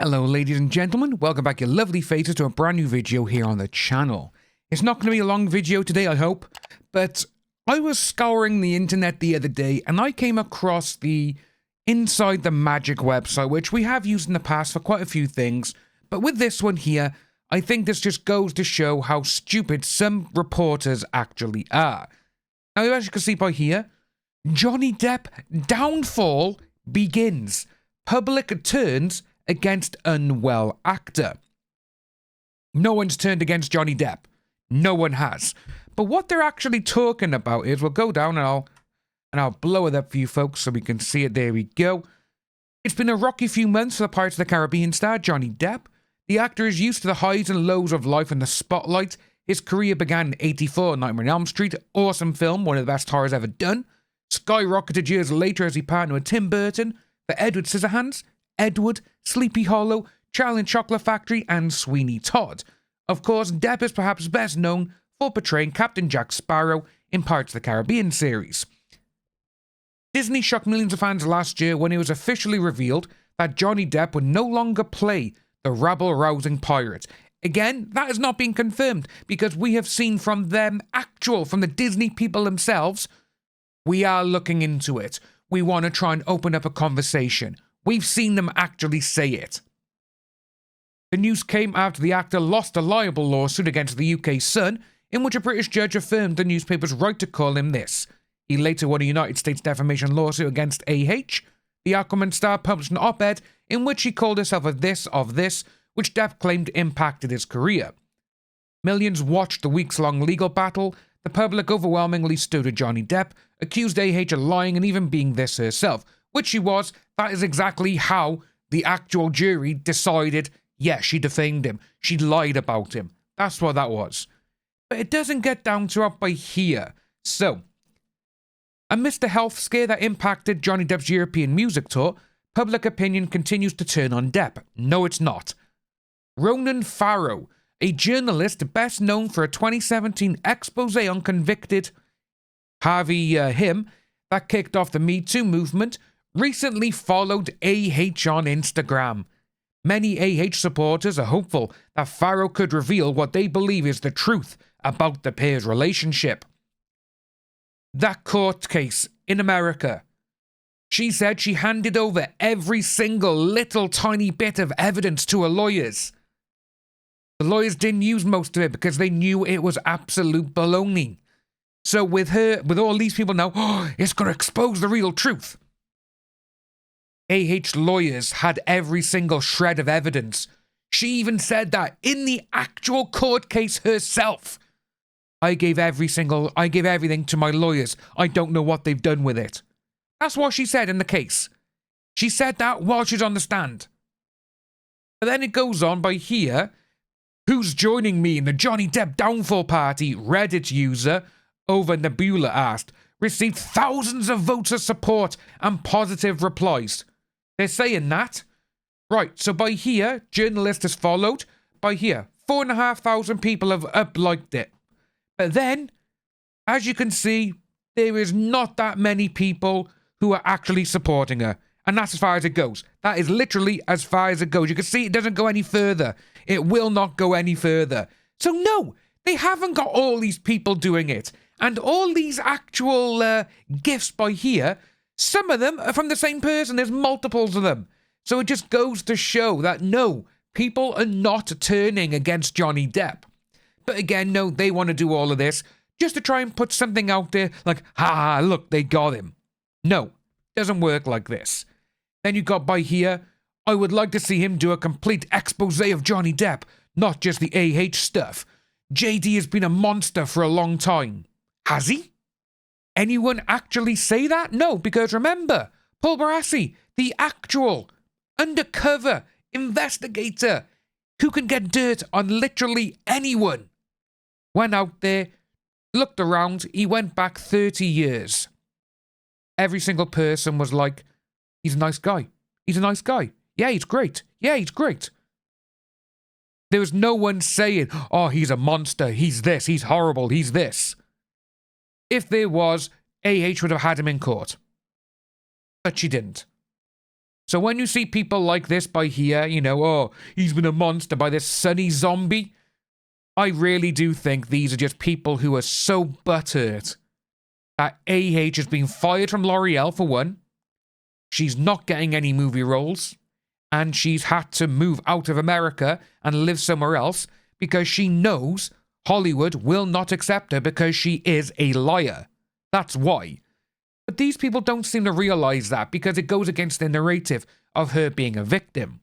Hello ladies and gentlemen, welcome back your lovely faces to a brand new video here on the channel. It's not going to be a long video today, I hope, but I was scouring the internet the other day and I came across the Inside the Magic website, which we have used in the past for quite a few things, but with this one here, I think this just goes to show how stupid some reporters actually are. Now, as you can see by here, Johnny Depp downfall begins. Public turns against unwell actor. No one's turned against Johnny Depp. No one has. But what they're actually talking about is, we'll go down and I'll blow it up for you folks so we can see it. There we go. It's been a rocky few months for the Pirates of the Caribbean star Johnny Depp. The actor is used to the highs and lows of life in the spotlight. His career began in '84, Nightmare on Elm Street. Awesome film, one of the best horrors ever done. Skyrocketed years later as he partnered with Tim Burton for Edward Scissorhands, Edward, Sleepy Hollow, Charlie and Chocolate Factory, and Sweeney Todd. Of course, Depp is perhaps best known for portraying Captain Jack Sparrow in Pirates of the Caribbean series. Disney shocked millions of fans last year when it was officially revealed that Johnny Depp would no longer play the rabble-rousing pirate. Again, that has not been confirmed because we have seen from the Disney people themselves, we are looking into it. We want to try and open up a conversation. We've seen them actually say it. The news came after the actor lost a libel lawsuit against the UK Sun, in which a British judge affirmed the newspaper's right to call him this. He later won a United States defamation lawsuit against AH. The Aquaman star published an op-ed in which he called himself a this of this, which Depp claimed impacted his career. Millions watched the weeks-long legal battle. The public overwhelmingly stood with Johnny Depp, accused AH of lying and even being this herself, which she was. That is exactly how the actual jury decided, yes, she defamed him. She lied about him. That's what that was. But it doesn't get down to up by here. So, amidst the health scare that impacted Johnny Depp's European music tour, public opinion continues to turn on Depp. No, it's not. Ronan Farrow, a journalist best known for a 2017 expose on convicted Harvey Him that kicked off the Me Too movement, recently followed AH on Instagram. Many AH supporters are hopeful that Farrow could reveal what they believe is the truth about the pair's relationship. That court case in America. She said she handed over every single little tiny bit of evidence to her lawyers. The lawyers didn't use most of it because they knew it was absolute baloney. So with all these people now, it's going to expose the real truth. AH lawyers had every single shred of evidence. She even said that in the actual court case herself. I gave everything to my lawyers. I don't know what they've done with it. That's what she said in the case. She said that while she's on the stand. But then it goes on by here. Who's joining me in the Johnny Depp downfall party? Reddit user Over Nebula asked. Received thousands of votes of support and positive replies. They're saying that. Right, so by here, journalist has followed. By here, 4,500 people have up-liked it. But then, as you can see, there is not that many people who are actually supporting her. And that's as far as it goes. That is literally as far as it goes. You can see it doesn't go any further. It will not go any further. So no, they haven't got all these people doing it. And all these actual gifts by here, some of them are from the same person. There's multiples of them. So it just goes to show that no, people are not turning against Johnny Depp. But again, no, they want to do all of this just to try and put something out there like, ha, look, they got him. No, doesn't work like this. Then you got by here, I would like to see him do a complete expose of Johnny Depp, not just the AH stuff. JD has been a monster for a long time. Has he? Anyone actually say that? No, because remember, Paul Barassi, the actual undercover investigator who can get dirt on literally anyone, went out there, looked around, he went back 30 years. Every single person was like, he's a nice guy. He's a nice guy. Yeah, he's great. Yeah, he's great. There was no one saying, oh, he's a monster. He's this. He's horrible. He's this. If there was, AH would have had him in court. But she didn't. So when you see people like this by here, you know, oh, he's been a monster by this sunny zombie, I really do think these are just people who are so butthurt that AH has been fired from L'Oreal for one. She's not getting any movie roles, and she's had to move out of America and live somewhere else because she knows Hollywood will not accept her because she is a liar. That's why. But these people don't seem to realize that because it goes against the narrative of her being a victim.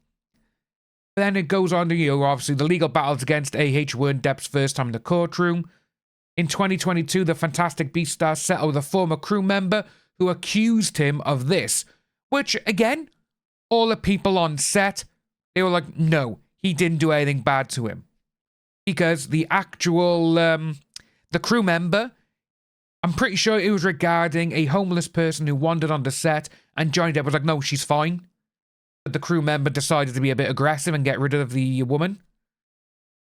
Then it goes on to, you know, obviously the legal battles against AH weren't Depp's first time in the courtroom. In 2022, the Fantastic Beasts star settled with a former crew member who accused him of this, which, again, all the people on set, they were like, no, he didn't do anything bad to him. Because the actual, the crew member, I'm pretty sure it was regarding a homeless person who wandered on the set, and Johnny Depp was like, no, she's fine. But the crew member decided to be a bit aggressive and get rid of the woman.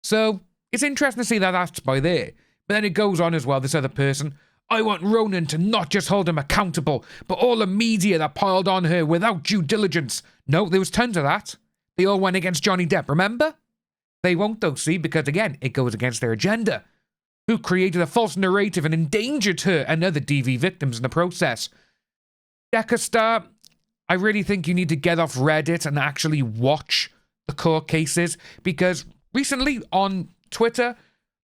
So, it's interesting to see that that's by there. But then it goes on as well, this other person, I want Ronan to not just hold him accountable, but all the media that piled on her without due diligence. No, there was tons of that. They all went against Johnny Depp, remember? They won't though, see, because again, it goes against their agenda. Who created a false narrative and endangered her and other DV victims in the process. Becca Star, I really think you need to get off Reddit and actually watch the court cases, because recently on Twitter,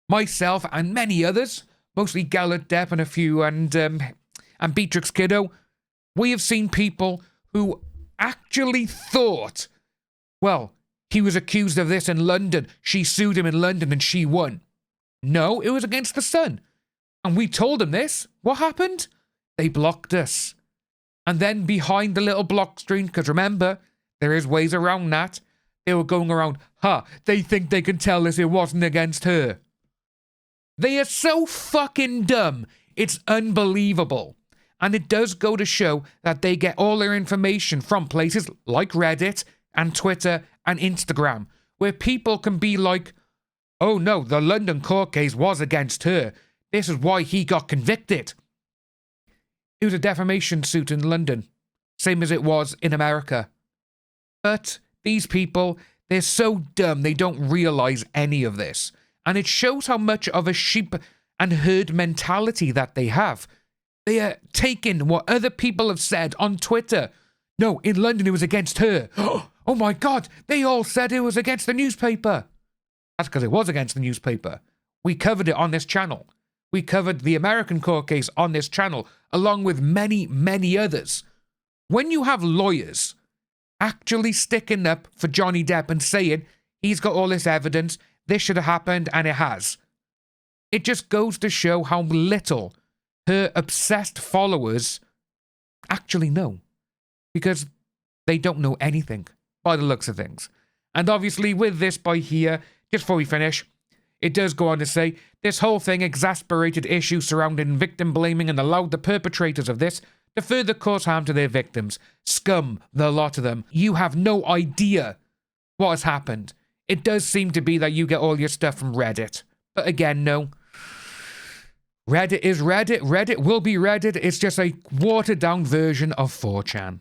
myself and many others, mostly Gellert Depp and a few, and Beatrix Kiddo, we have seen people who actually thought, well, he was accused of this in London, she sued him in London and she won. No, it was against the Sun. And we told them this. What happened? They blocked us. And then behind the little block screen, because remember, there is ways around that, they were going around, they think they can tell us it wasn't against her. They are so fucking dumb. It's unbelievable. And it does go to show that they get all their information from places like Reddit and Twitter and Instagram, where people can be like, oh no, the London court case was against her. This is why he got convicted. It was a defamation suit in London, same as it was in America. But these people, they're so dumb they don't realize any of this. And it shows how much of a sheep and herd mentality that they have. They are taking what other people have said on Twitter. No, in London it was against her. Oh my God, they all said it was against the newspaper. That's because it was against the newspaper. We covered it on this channel. We covered the American court case on this channel, along with many, many others. When you have lawyers actually sticking up for Johnny Depp and saying, he's got all this evidence, this should have happened, and it has. It just goes to show how little her obsessed followers actually know. Because they don't know anything, by the looks of things. And obviously, with this by here, just before we finish, it does go on to say, this whole thing exasperated issues surrounding victim blaming and allowed the perpetrators of this to further cause harm to their victims. Scum, the lot of them. You have no idea what has happened. It does seem to be that you get all your stuff from Reddit. But again, no. Reddit is Reddit. Reddit will be Reddit. It's just a watered-down version of 4chan.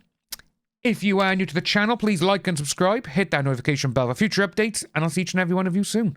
If you are new to the channel, please like and subscribe. Hit that notification bell for future updates. And I'll see each and every one of you soon.